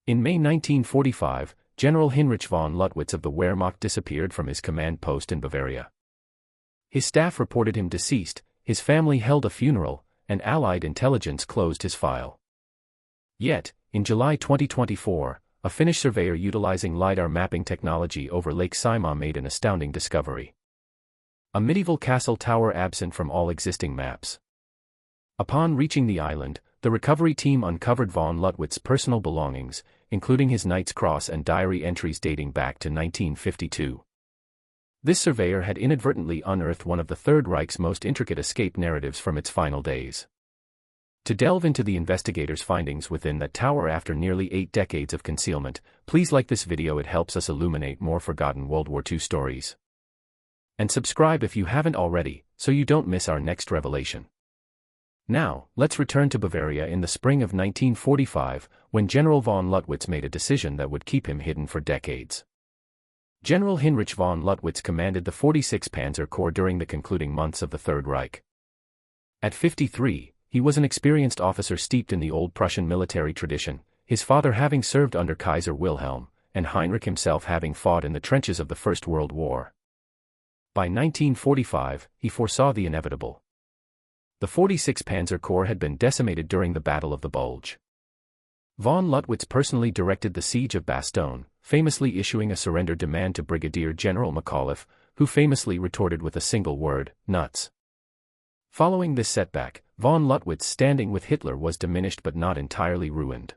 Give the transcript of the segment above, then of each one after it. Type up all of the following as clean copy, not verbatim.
In May 1945, General Heinrich von Luttwitz of the Wehrmacht disappeared from his command post in Bavaria. His staff reported him deceased, his family held a funeral, and Allied intelligence closed his file. Yet, in July 2024, a Finnish surveyor utilizing LiDAR mapping technology over Lake Saimaa made an astounding discovery. A medieval castle tower absent from all existing maps. Upon reaching the island, the recovery team uncovered von Luttwitz's personal belongings, including his Knight's Cross and diary entries dating back to 1952. This surveyor had inadvertently unearthed one of the Third Reich's most intricate escape narratives from its final days. To delve into the investigators' findings within that tower after nearly 8 decades of concealment, please like this video. It helps us illuminate more forgotten World War II stories. And subscribe if you haven't already, so you don't miss our next revelation. Now, let's return to Bavaria in the spring of 1945, when General von Luttwitz made a decision that would keep him hidden for decades. General Heinrich von Luttwitz commanded the 46th Panzer Corps during the concluding months of the Third Reich. At 53, he was an experienced officer steeped in the old Prussian military tradition, his father having served under Kaiser Wilhelm, and Heinrich himself having fought in the trenches of the First World War. By 1945, he foresaw the inevitable. The 46th Panzer Corps had been decimated during the Battle of the Bulge. Von Luttwitz personally directed the siege of Bastogne, famously issuing a surrender demand to Brigadier General McAuliffe, who famously retorted with a single word, nuts. Following this setback, von Luttwitz's standing with Hitler was diminished but not entirely ruined.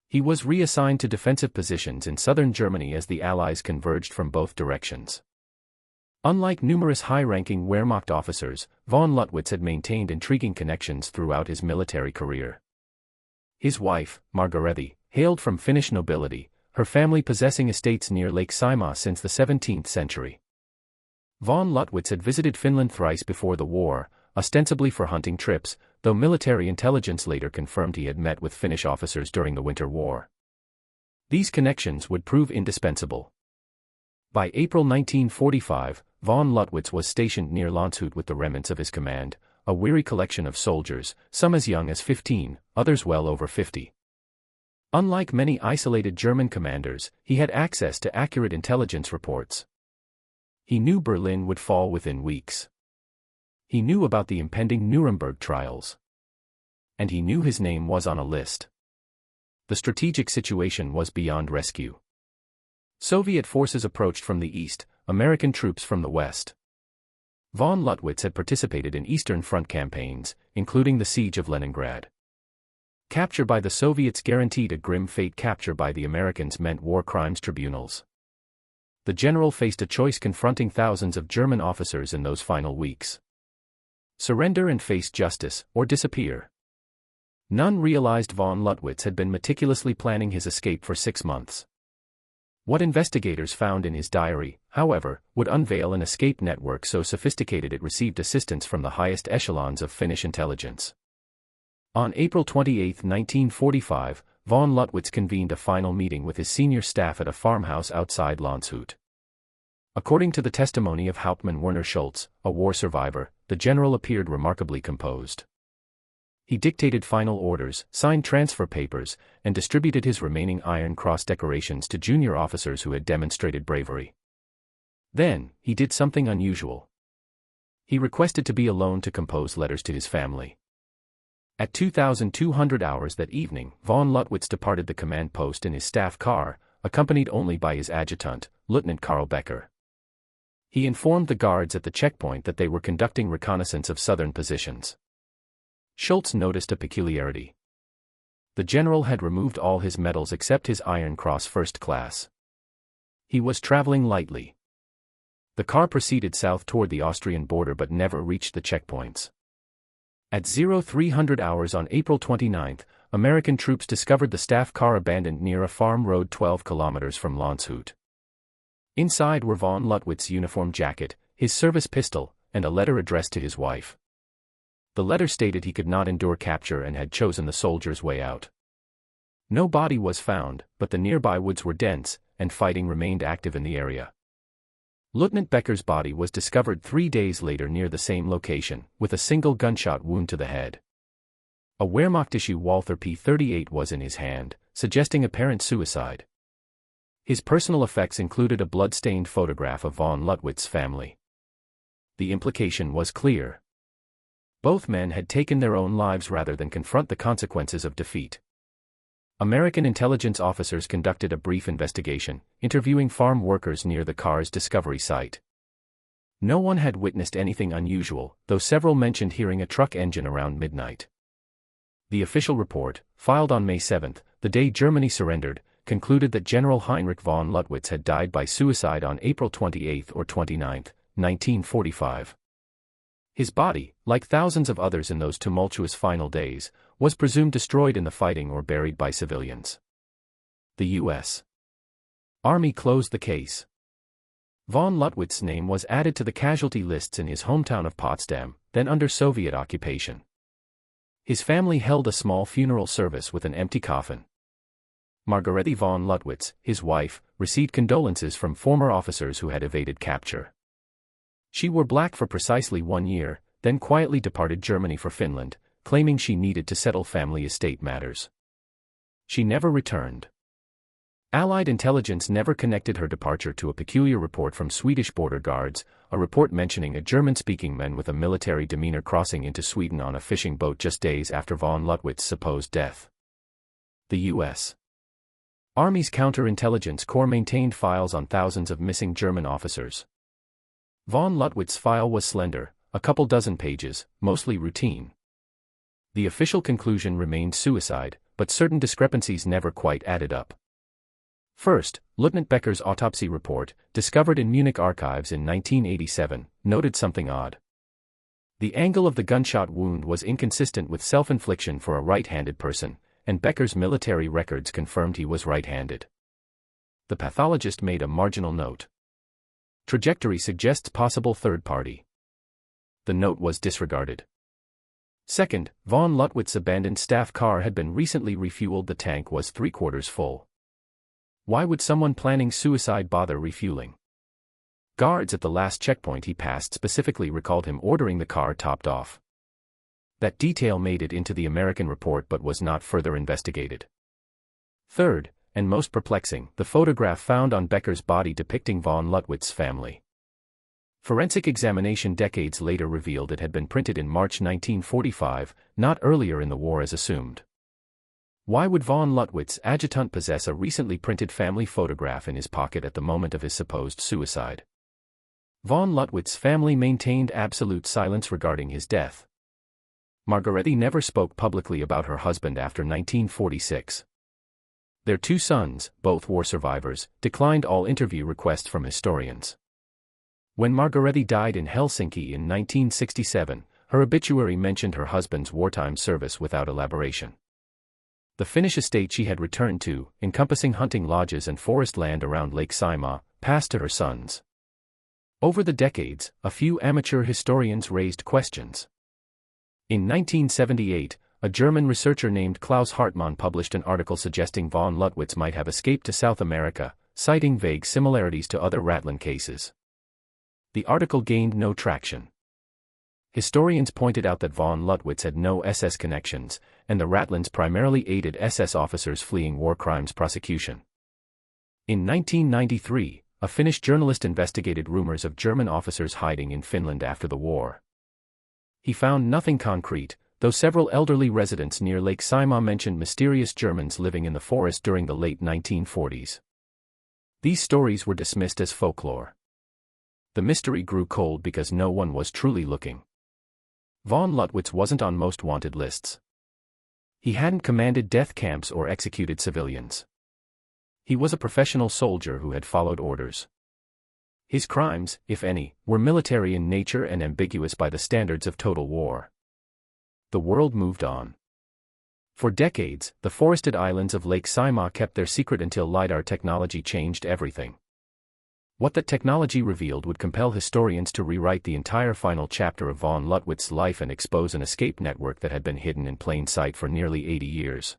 He was reassigned to defensive positions in southern Germany as the Allies converged from both directions. Unlike numerous high-ranking Wehrmacht officers, von Luttwitz had maintained intriguing connections throughout his military career. His wife, Margarethe, hailed from Finnish nobility, her family possessing estates near Lake Saimaa since the 17th century. Von Luttwitz had visited Finland thrice before the war, ostensibly for hunting trips, though military intelligence later confirmed he had met with Finnish officers during the Winter War. These connections would prove indispensable. By April 1945, von Luttwitz was stationed near Landshut with the remnants of his command, a weary collection of soldiers, some as young as 15, others well over 50. Unlike many isolated German commanders, he had access to accurate intelligence reports. He knew Berlin would fall within weeks. He knew about the impending Nuremberg trials. And he knew his name was on a list. The strategic situation was beyond rescue. Soviet forces approached from the east, American troops from the west. Von Luttwitz had participated in Eastern Front campaigns, including the siege of Leningrad. Capture by the Soviets guaranteed a grim fate. Capture by the Americans meant war crimes tribunals. The general faced a choice confronting thousands of German officers in those final weeks. Surrender and face justice, or disappear. None realized von Luttwitz had been meticulously planning his escape for 6 months. What investigators found in his diary, however, would unveil an escape network so sophisticated it received assistance from the highest echelons of Finnish intelligence. On April 28, 1945, von Luttwitz convened a final meeting with his senior staff at a farmhouse outside Landshut. According to the testimony of Hauptmann Werner Schultz, a war survivor, the general appeared remarkably composed. He dictated final orders, signed transfer papers, and distributed his remaining Iron Cross decorations to junior officers who had demonstrated bravery. Then, he did something unusual. He requested to be alone to compose letters to his family. At 2,200 hours that evening, von Luttwitz departed the command post in his staff car, accompanied only by his adjutant, Lieutenant Karl Becker. He informed the guards at the checkpoint that they were conducting reconnaissance of southern positions. Schultz noticed a peculiarity. The general had removed all his medals except his Iron Cross First Class. He was traveling lightly. The car proceeded south toward the Austrian border but never reached the checkpoints. At 0300 hours on April 29, American troops discovered the staff car abandoned near a farm road 12 kilometers from Landshut. Inside were von Luttwitz's uniform jacket, his service pistol, and a letter addressed to his wife. The letter stated he could not endure capture and had chosen the soldier's way out. No body was found, but the nearby woods were dense, and fighting remained active in the area. Lieutenant Becker's body was discovered 3 days later near the same location, with a single gunshot wound to the head. A Wehrmacht issue Walther P-38 was in his hand, suggesting apparent suicide. His personal effects included a blood-stained photograph of von Luttwitz's family. The implication was clear. Both men had taken their own lives rather than confront the consequences of defeat. American intelligence officers conducted a brief investigation, interviewing farm workers near the car's discovery site. No one had witnessed anything unusual, though several mentioned hearing a truck engine around midnight. The official report, filed on May 7, the day Germany surrendered, concluded that General Heinrich von Luttwitz had died by suicide on April 28 or 29, 1945. His body, like thousands of others in those tumultuous final days, was presumed destroyed in the fighting or buried by civilians. The U.S. Army closed the case. Von Luttwitz's name was added to the casualty lists in his hometown of Potsdam, then under Soviet occupation. His family held a small funeral service with an empty coffin. Margarete von Luttwitz, his wife, received condolences from former officers who had evaded capture. She wore black for precisely 1 year, then quietly departed Germany for Finland, claiming she needed to settle family estate matters. She never returned. Allied intelligence never connected her departure to a peculiar report from Swedish border guards, a report mentioning a German-speaking man with a military demeanor crossing into Sweden on a fishing boat just days after von Luttwitz's supposed death. The U.S. Army's counterintelligence corps maintained files on thousands of missing German officers. Von Luttwitz's file was slender, a couple dozen pages, mostly routine. The official conclusion remained suicide, but certain discrepancies never quite added up. First, Lieutenant Becker's autopsy report, discovered in Munich archives in 1987, noted something odd. The angle of the gunshot wound was inconsistent with self-infliction for a right-handed person, and Becker's military records confirmed he was right-handed. The pathologist made a marginal note. Trajectory suggests possible third party. The note was disregarded. Second, von Luttwitz's abandoned staff car had been recently refueled. The tank was 3/4 full. Why would someone planning suicide bother refueling? Guards at the last checkpoint he passed specifically recalled him ordering the car topped off. That detail made it into the American report but was not further investigated. Third, and most perplexing, the photograph found on Becker's body depicting von Luttwitz's family. Forensic examination decades later revealed it had been printed in March 1945, not earlier in the war as assumed. Why would von Luttwitz's adjutant possess a recently printed family photograph in his pocket at the moment of his supposed suicide? Von Luttwitz's family maintained absolute silence regarding his death. Margarete never spoke publicly about her husband after 1946. Their 2 sons, both war survivors, declined all interview requests from historians. When Margarete died in Helsinki in 1967, her obituary mentioned her husband's wartime service without elaboration. The Finnish estate she had returned to, encompassing hunting lodges and forest land around Lake Saimaa, passed to her sons. Over the decades, a few amateur historians raised questions. In 1978, a German researcher named Klaus Hartmann published an article suggesting von Luttwitz might have escaped to South America, citing vague similarities to other Ratland cases. The article gained no traction. Historians pointed out that von Luttwitz had no SS connections, and the Ratlands primarily aided SS officers fleeing war crimes prosecution. In 1993, a Finnish journalist investigated rumors of German officers hiding in Finland after the war. He found nothing concrete, though several elderly residents near Lake Saimaa mentioned mysterious Germans living in the forest during the late 1940s. These stories were dismissed as folklore. The mystery grew cold because no one was truly looking. Von Luttwitz wasn't on most wanted lists. He hadn't commanded death camps or executed civilians. He was a professional soldier who had followed orders. His crimes, if any, were military in nature and ambiguous by the standards of total war. The world moved on. For decades, the forested islands of Lake Saimaa kept their secret until LiDAR technology changed everything. What that technology revealed would compel historians to rewrite the entire final chapter of von Luttwitz's life and expose an escape network that had been hidden in plain sight for nearly 80 years.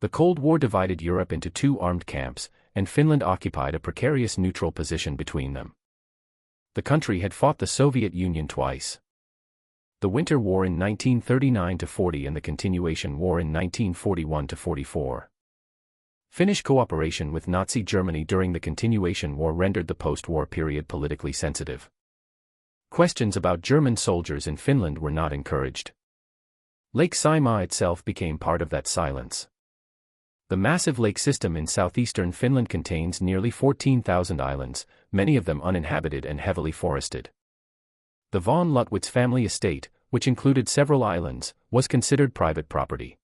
The Cold War divided Europe into 2 armed camps, and Finland occupied a precarious neutral position between them. The country had fought the Soviet Union twice. The Winter War in 1939-40 and the Continuation War in 1941-44. Finnish cooperation with Nazi Germany during the Continuation War rendered the post-war period politically sensitive. Questions about German soldiers in Finland were not encouraged. Lake Saimaa itself became part of that silence. The massive lake system in southeastern Finland contains nearly 14,000 islands, many of them uninhabited and heavily forested. The von Luttwitz family estate, which included several islands, was considered private property.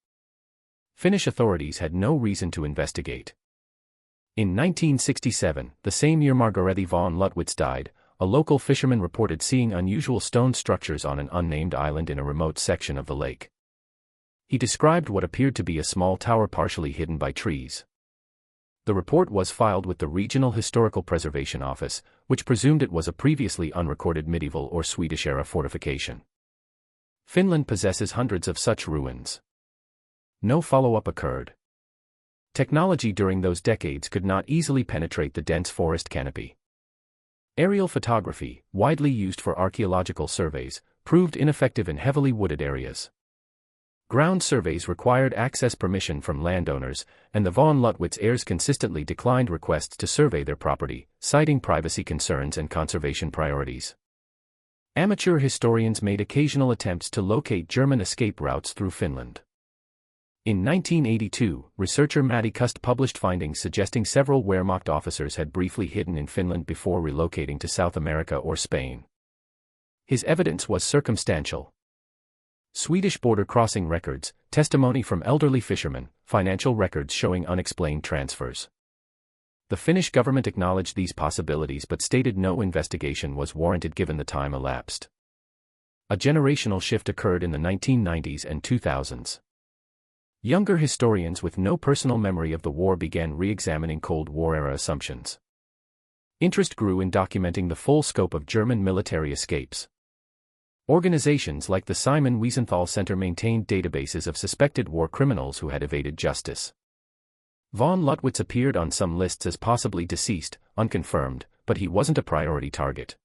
Finnish authorities had no reason to investigate. In 1967, the same year Margarethi von Luttwitz died, a local fisherman reported seeing unusual stone structures on an unnamed island in a remote section of the lake. He described what appeared to be a small tower partially hidden by trees. The report was filed with the Regional Historical Preservation Office, which presumed it was a previously unrecorded medieval or Swedish-era fortification. Finland possesses hundreds of such ruins. No follow-up occurred. Technology during those decades could not easily penetrate the dense forest canopy. Aerial photography, widely used for archaeological surveys, proved ineffective in heavily wooded areas. Ground surveys required access permission from landowners, and the von Luttwitz heirs consistently declined requests to survey their property, citing privacy concerns and conservation priorities. Amateur historians made occasional attempts to locate German escape routes through Finland. In 1982, researcher Matti Kust published findings suggesting several Wehrmacht officers had briefly hidden in Finland before relocating to South America or Spain. His evidence was circumstantial. Swedish border crossing records, testimony from elderly fishermen, financial records showing unexplained transfers. The Finnish government acknowledged these possibilities but stated no investigation was warranted given the time elapsed. A generational shift occurred in the 1990s and 2000s. Younger historians with no personal memory of the war began re-examining Cold War-era assumptions. Interest grew in documenting the full scope of German military escapes. Organizations like the Simon Wiesenthal Center maintained databases of suspected war criminals who had evaded justice. Von Luttwitz appeared on some lists as possibly deceased, unconfirmed, but he wasn't a priority target.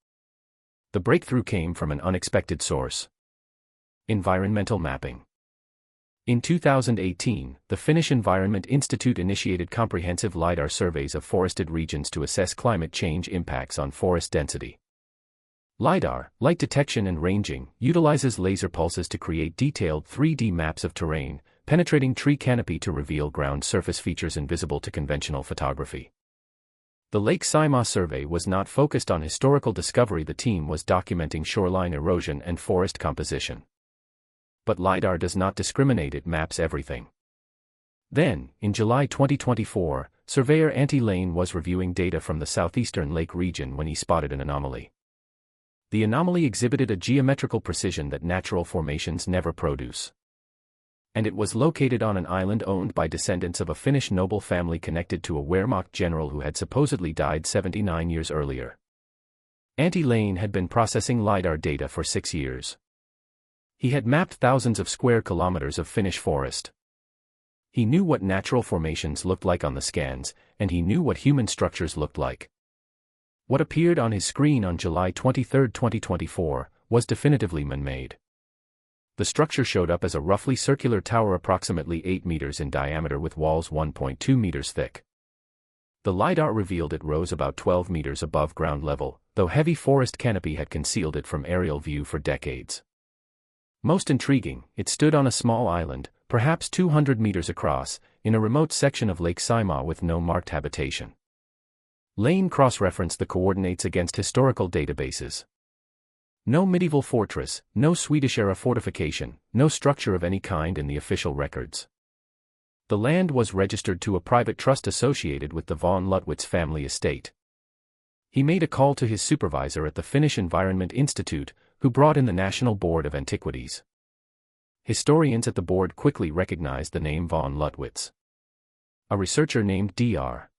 The breakthrough came from an unexpected source: environmental mapping. In 2018, the Finnish Environment Institute initiated comprehensive LiDAR surveys of forested regions to assess climate change impacts on forest density. LiDAR, light detection and ranging, utilizes laser pulses to create detailed 3D maps of terrain, penetrating tree canopy to reveal ground surface features invisible to conventional photography. The Lake Saimaa survey was not focused on historical discovery. The team was documenting shoreline erosion and forest composition. But LiDAR does not discriminate, it maps everything. Then, in July 2024, surveyor Antti Lane was reviewing data from the southeastern lake region when he spotted an anomaly. The anomaly exhibited a geometrical precision that natural formations never produce. And it was located on an island owned by descendants of a Finnish noble family connected to a Wehrmacht general who had supposedly died 79 years earlier. Antti Lane had been processing LiDAR data for 6 years. He had mapped thousands of square kilometers of Finnish forest. He knew what natural formations looked like on the scans, and he knew what human structures looked like. What appeared on his screen on July 23, 2024, was definitively man-made. The structure showed up as a roughly circular tower approximately 8 meters in diameter with walls 1.2 meters thick. The LiDAR revealed it rose about 12 meters above ground level, though heavy forest canopy had concealed it from aerial view for decades. Most intriguing, it stood on a small island, perhaps 200 meters across, in a remote section of Lake Saimaa with no marked habitation. Lane cross-referenced the coordinates against historical databases. No medieval fortress, no Swedish-era fortification, no structure of any kind in the official records. The land was registered to a private trust associated with the von Luttwitz family estate. He made a call to his supervisor at the Finnish Environment Institute, who brought in the National Board of Antiquities. Historians at the board quickly recognized the name von Luttwitz. A researcher named Dr.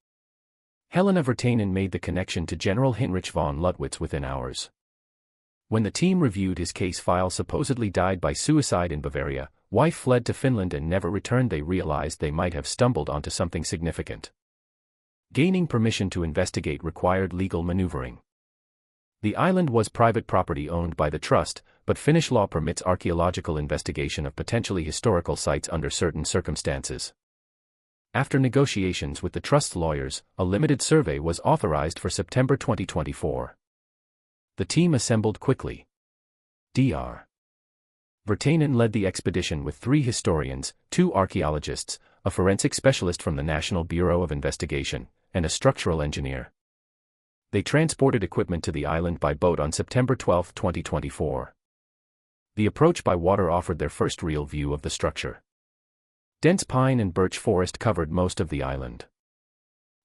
Helena Virtanen made the connection to General Heinrich von Luttwitz within hours. When the team reviewed his case file, supposedly died by suicide in Bavaria, wife fled to Finland and never returned. They realized they might have stumbled onto something significant. Gaining permission to investigate required legal maneuvering. The island was private property owned by the trust, but Finnish law permits archaeological investigation of potentially historical sites under certain circumstances. After negotiations with the trust's lawyers, a limited survey was authorized for September 2024. The team assembled quickly. Dr. Virtanen led the expedition with 3 historians, 2 archaeologists, a forensic specialist from the National Bureau of Investigation, and a structural engineer. They transported equipment to the island by boat on September 12, 2024. The approach by water offered their first real view of the structure. Dense pine and birch forest covered most of the island.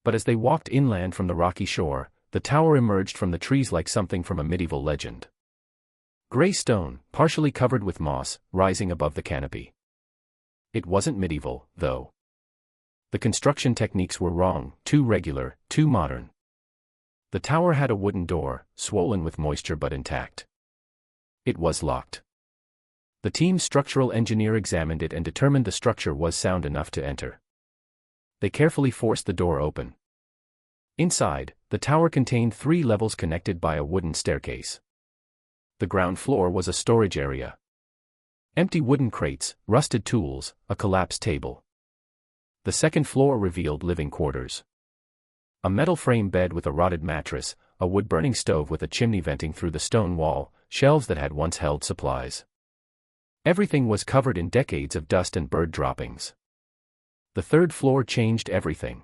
But as they walked inland from the rocky shore, the tower emerged from the trees like something from a medieval legend. Gray stone, partially covered with moss, rising above the canopy. It wasn't medieval, though. The construction techniques were wrong, too regular, too modern. The tower had a wooden door, swollen with moisture but intact. It was locked. The team's structural engineer examined it and determined the structure was sound enough to enter. They carefully forced the door open. Inside, the tower contained 3 levels connected by a wooden staircase. The ground floor was a storage area. Empty wooden crates, rusted tools, a collapsed table. The second floor revealed living quarters. A metal frame bed with a rotted mattress, a wood-burning stove with a chimney venting through the stone wall, shelves that had once held supplies. Everything was covered in decades of dust and bird droppings. The third floor changed everything.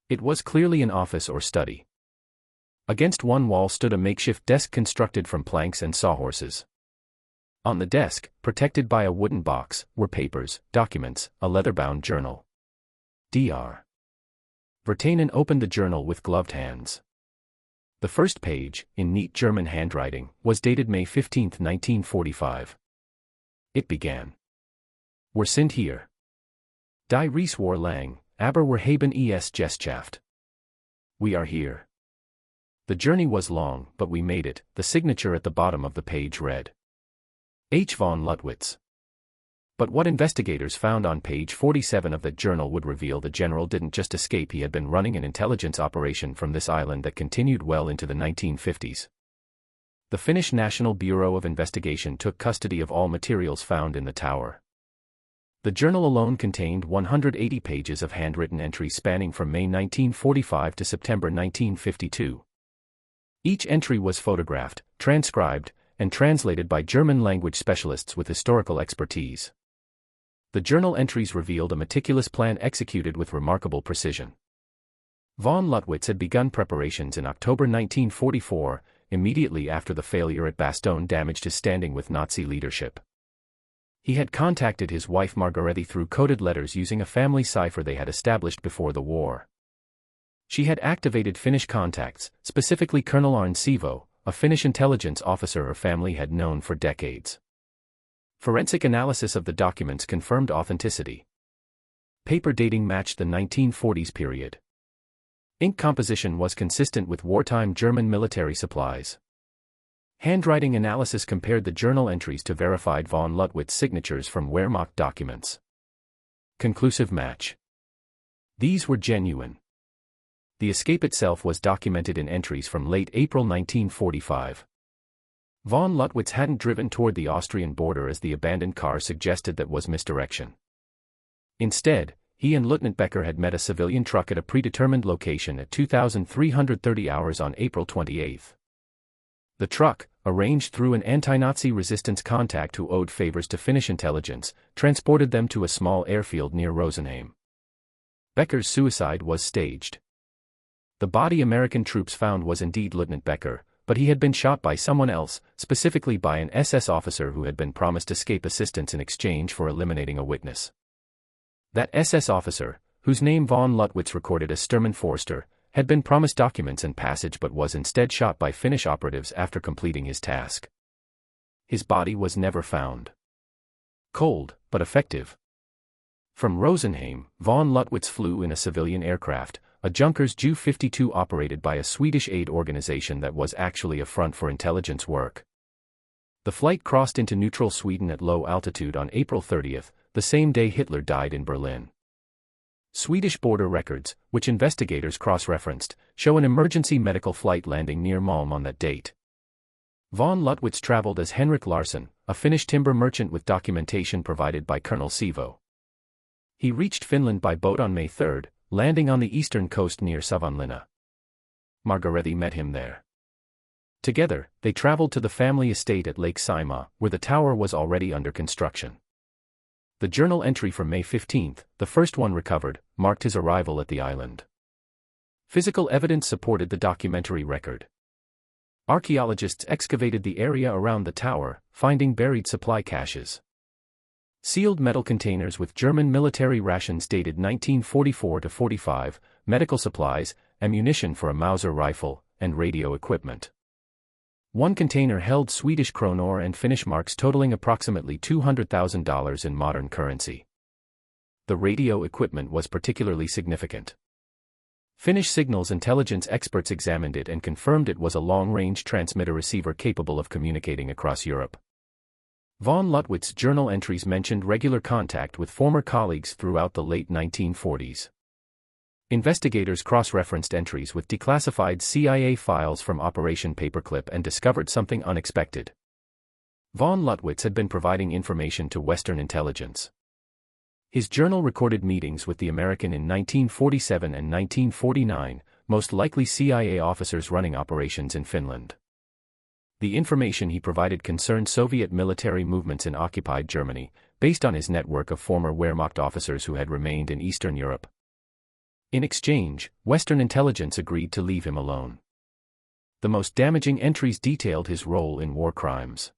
It was clearly an office or study. Against one wall stood a makeshift desk constructed from planks and sawhorses. On the desk, protected by a wooden box, were papers, documents, a leather-bound journal. Dr. Virtanen opened the journal with gloved hands. The first page, in neat German handwriting, was dated May 15, 1945. It began. Wir sind hier. Die Reis war lang, aber wir haben es geschafft. We are here. The journey was long, but we made it, the signature at the bottom of the page read. H. von Luttwitz. But what investigators found on page 47 of that journal would reveal the general didn't just escape. He had been running an intelligence operation from this island that continued well into the 1950s. The Finnish National Bureau of Investigation took custody of all materials found in the tower. The journal alone contained 180 pages of handwritten entries spanning from May 1945 to September 1952. Each entry was photographed, transcribed, and translated by German-language specialists with historical expertise. The journal entries revealed a meticulous plan executed with remarkable precision. Von Luttwitz had begun preparations in October 1944, immediately after the failure at Bastogne damaged his standing with Nazi leadership. He had contacted his wife Margarethe through coded letters using a family cipher they had established before the war. She had activated Finnish contacts, specifically Colonel Arne Sivo, a Finnish intelligence officer her family had known for decades. Forensic analysis of the documents confirmed authenticity. Paper dating matched the 1940s period. Ink composition was consistent with wartime German military supplies. Handwriting analysis compared the journal entries to verified von Luttwitz signatures from Wehrmacht documents. Conclusive match. These were genuine. The escape itself was documented in entries from late April 1945. Von Luttwitz hadn't driven toward the Austrian border as the abandoned car suggested. That was misdirection. Instead, he and Lieutenant Becker had met a civilian truck at a predetermined location at 2,330 hours on April 28. The truck, arranged through an anti-Nazi resistance contact who owed favors to Finnish intelligence, transported them to a small airfield near Rosenheim. Becker's suicide was staged. The body American troops found was indeed Lieutenant Becker, but he had been shot by someone else, specifically by an SS officer who had been promised escape assistance in exchange for eliminating a witness. That SS officer, whose name von Luttwitz recorded as Sturman Forster, had been promised documents and passage but was instead shot by Finnish operatives after completing his task. His body was never found. Cold, but effective. From Rosenheim, von Luttwitz flew in a civilian aircraft, a Junkers Ju-52 operated by a Swedish aid organization that was actually a front for intelligence work. The flight crossed into neutral Sweden at low altitude on April 30, the same day Hitler died in Berlin. Swedish border records, which investigators cross-referenced, show an emergency medical flight landing near Malm on that date. Von Luttwitz traveled as Henrik Larsson, a Finnish timber merchant with documentation provided by Colonel Sivo. He reached Finland by boat on May 3, landing on the eastern coast near Savonlinna. Margaretti met him there. Together, they traveled to the family estate at Lake Saimaa, where the tower was already under construction. The journal entry from May 15, the first one recovered, marked his arrival at the island. Physical evidence supported the documentary record. Archaeologists excavated the area around the tower, finding buried supply caches. Sealed metal containers with German military rations dated 1944-45, medical supplies, ammunition for a Mauser rifle, and radio equipment. One container held Swedish kronor and Finnish marks totaling approximately $200,000 in modern currency. The radio equipment was particularly significant. Finnish signals intelligence experts examined it and confirmed it was a long-range transmitter-receiver capable of communicating across Europe. Von Luttwit's journal entries mentioned regular contact with former colleagues throughout the late 1940s. Investigators cross-referenced entries with declassified CIA files from Operation Paperclip and discovered something unexpected. Von Luttwitz had been providing information to Western intelligence. His journal recorded meetings with the American in 1947 and 1949, most likely CIA officers running operations in Finland. The information he provided concerned Soviet military movements in occupied Germany, based on his network of former Wehrmacht officers who had remained in Eastern Europe. In exchange, Western intelligence agreed to leave him alone. The most damaging entries detailed his role in war crimes.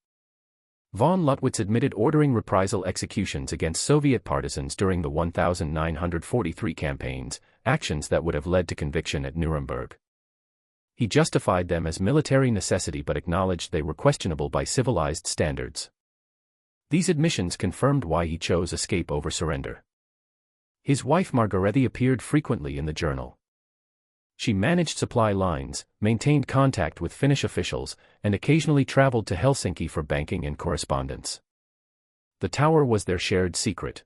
Von Luttwitz admitted ordering reprisal executions against Soviet partisans during the 1943 campaigns, actions that would have led to conviction at Nuremberg. He justified them as military necessity but acknowledged they were questionable by civilized standards. These admissions confirmed why he chose escape over surrender. His wife Margaretti appeared frequently in the journal. She managed supply lines, maintained contact with Finnish officials, and occasionally traveled to Helsinki for banking and correspondence. The tower was their shared secret.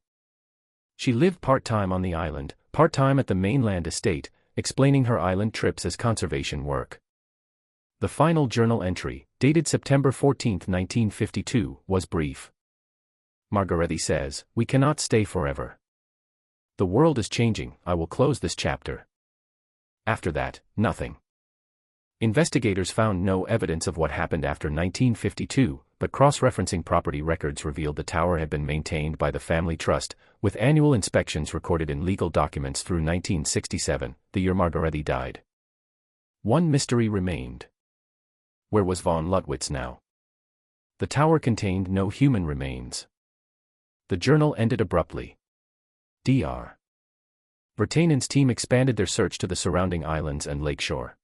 She lived part-time on the island, part-time at the mainland estate, explaining her island trips as conservation work. The final journal entry, dated September 14, 1952, was brief. Margaretti says, "We cannot stay forever. The world is changing, I will close this chapter." After that, nothing. Investigators found no evidence of what happened after 1952, but cross-referencing property records revealed the tower had been maintained by the family trust, with annual inspections recorded in legal documents through 1967, the year Margaretti died. One mystery remained. Where was von Luttwitz now? The tower contained no human remains. The journal ended abruptly. Dr. Virtanen's team expanded their search to the surrounding islands and lakeshore.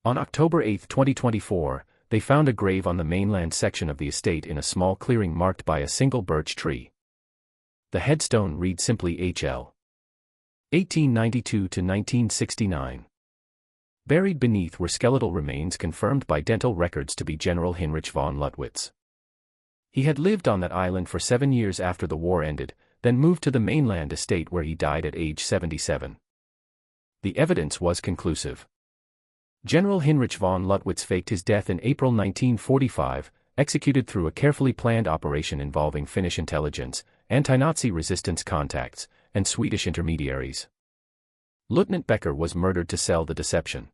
On October 8, 2024, they found a grave on the mainland section of the estate in a small clearing marked by a single birch tree. The headstone read simply H.L. 1892 to 1969. Buried beneath were skeletal remains confirmed by dental records to be General Heinrich von Luttwitz. He had lived on that island for 7 years after the war ended, then moved to the mainland estate where he died at age 77. The evidence was conclusive. General Heinrich von Luttwitz faked his death in April 1945, executed through a carefully planned operation involving Finnish intelligence, anti-Nazi resistance contacts, and Swedish intermediaries. Lieutenant Becker was murdered to sell the deception.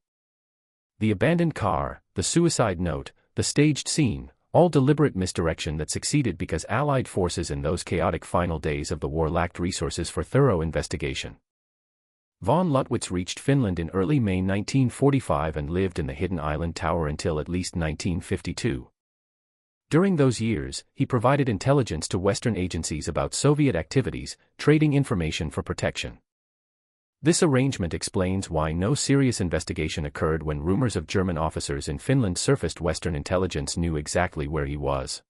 The abandoned car, the suicide note, the staged scene, all deliberate misdirection that succeeded because Allied forces in those chaotic final days of the war lacked resources for thorough investigation. Von Luttwitz reached Finland in early May 1945 and lived in the hidden island tower until at least 1952. During those years, he provided intelligence to Western agencies about Soviet activities, trading information for protection. This arrangement explains why no serious investigation occurred when rumors of German officers in Finland surfaced. Western intelligence knew exactly where he was.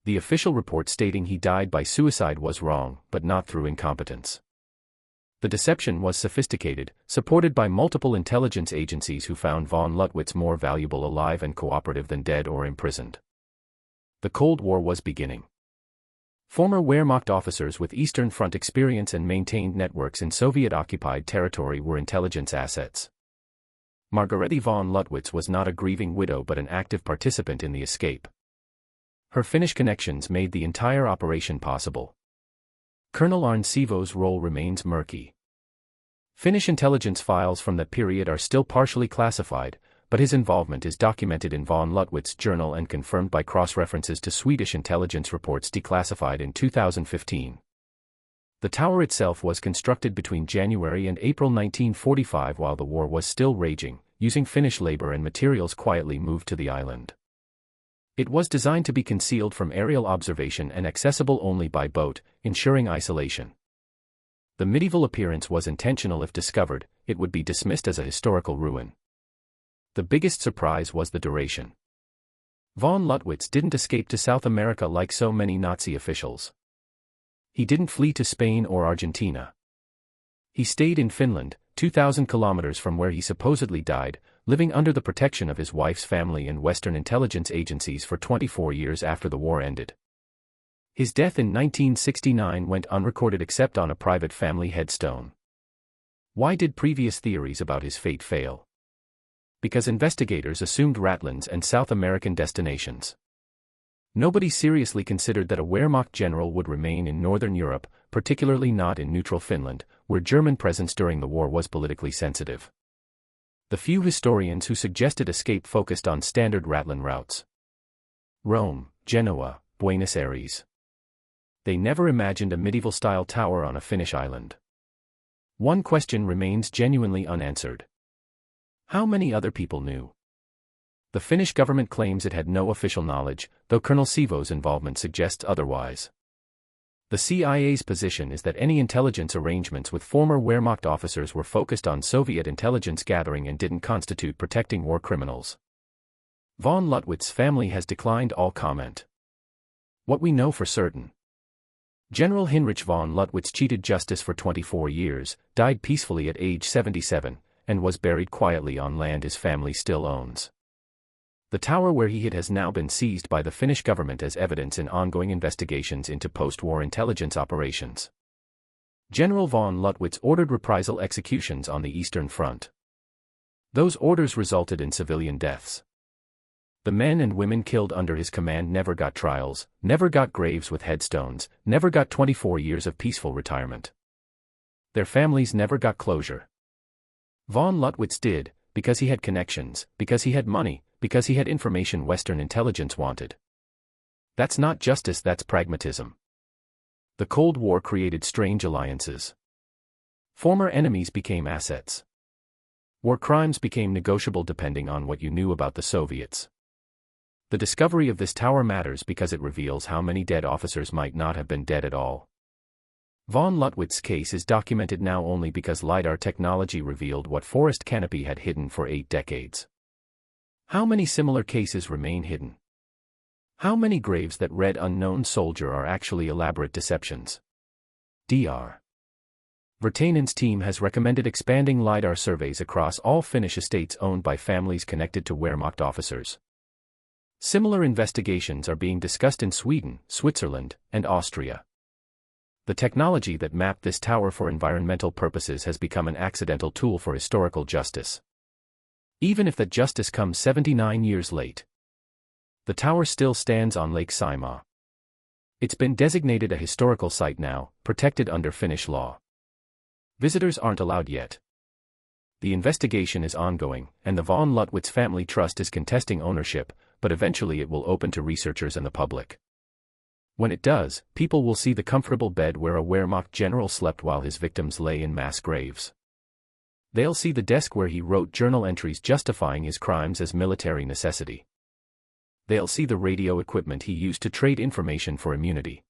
The official report stating he died by suicide was wrong, but not through incompetence. The deception was sophisticated, supported by multiple intelligence agencies who found von Luttwitz more valuable alive and cooperative than dead or imprisoned. The Cold War was beginning. Former Wehrmacht officers with Eastern Front experience and maintained networks in Soviet-occupied territory were intelligence assets. Margaretti von Luttwitz was not a grieving widow but an active participant in the escape. Her Finnish connections made the entire operation possible. Colonel Arne Sivo's role remains murky. Finnish intelligence files from that period are still partially classified, but his involvement is documented in von Luttwit's journal and confirmed by cross-references to Swedish intelligence reports declassified in 2015. The tower itself was constructed between January and April 1945 while the war was still raging, using Finnish labor and materials quietly moved to the island. It was designed to be concealed from aerial observation and accessible only by boat, ensuring isolation. The medieval appearance was intentional. If discovered, it would be dismissed as a historical ruin. The biggest surprise was the duration. Von Luttwitz didn't escape to South America like so many Nazi officials. He didn't flee to Spain or Argentina. He stayed in Finland, 2,000 kilometers from where he supposedly died, living under the protection of his wife's family and Western intelligence agencies for 24 years after the war ended. His death in 1969 went unrecorded except on a private family headstone. Why did previous theories about his fate fail? Because investigators assumed Ratlands and South American destinations. Nobody seriously considered that a Wehrmacht general would remain in Northern Europe, particularly not in neutral Finland, where German presence during the war was politically sensitive. The few historians who suggested escape focused on standard Ratland routes. Rome, Genoa, Buenos Aires. They never imagined a medieval-style tower on a Finnish island. One question remains genuinely unanswered. How many other people knew? The Finnish government claims it had no official knowledge, though Colonel Sivo's involvement suggests otherwise. The CIA's position is that any intelligence arrangements with former Wehrmacht officers were focused on Soviet intelligence gathering and didn't constitute protecting war criminals. Von Luttwitz's family has declined all comment. What we know for certain: General Heinrich von Luttwitz cheated justice for 24 years, died peacefully at age 77, and was buried quietly on land his family still owns. The tower where he hid has now been seized by the Finnish government as evidence in ongoing investigations into post-war intelligence operations. General von Luttwitz ordered reprisal executions on the Eastern Front. Those orders resulted in civilian deaths. The men and women killed under his command never got trials, never got graves with headstones, never got 24 years of peaceful retirement. Their families never got closure. Von Luttwitz did, because he had connections, because he had money, because he had information Western intelligence wanted. That's not justice, that's pragmatism. The Cold War created strange alliances. Former enemies became assets. War crimes became negotiable depending on what you knew about the Soviets. The discovery of this tower matters because it reveals how many dead officers might not have been dead at all. Von Luttwitz's case is documented now only because LiDAR technology revealed what forest canopy had hidden for 8 decades. How many similar cases remain hidden? How many graves that read unknown soldier are actually elaborate deceptions? Dr. Virtanen's team has recommended expanding LiDAR surveys across all Finnish estates owned by families connected to Wehrmacht officers. Similar investigations are being discussed in Sweden, Switzerland, and Austria. The technology that mapped this tower for environmental purposes has become an accidental tool for historical justice. Even if that justice comes 79 years late, the tower still stands on Lake Saimaa. It's been designated a historical site now, protected under Finnish law. Visitors aren't allowed yet. The investigation is ongoing, and the von Luttwitz family trust is contesting ownership, but eventually it will open to researchers and the public. When it does, people will see the comfortable bed where a Wehrmacht general slept while his victims lay in mass graves. They'll see the desk where he wrote journal entries justifying his crimes as military necessity. They'll see the radio equipment he used to trade information for immunity.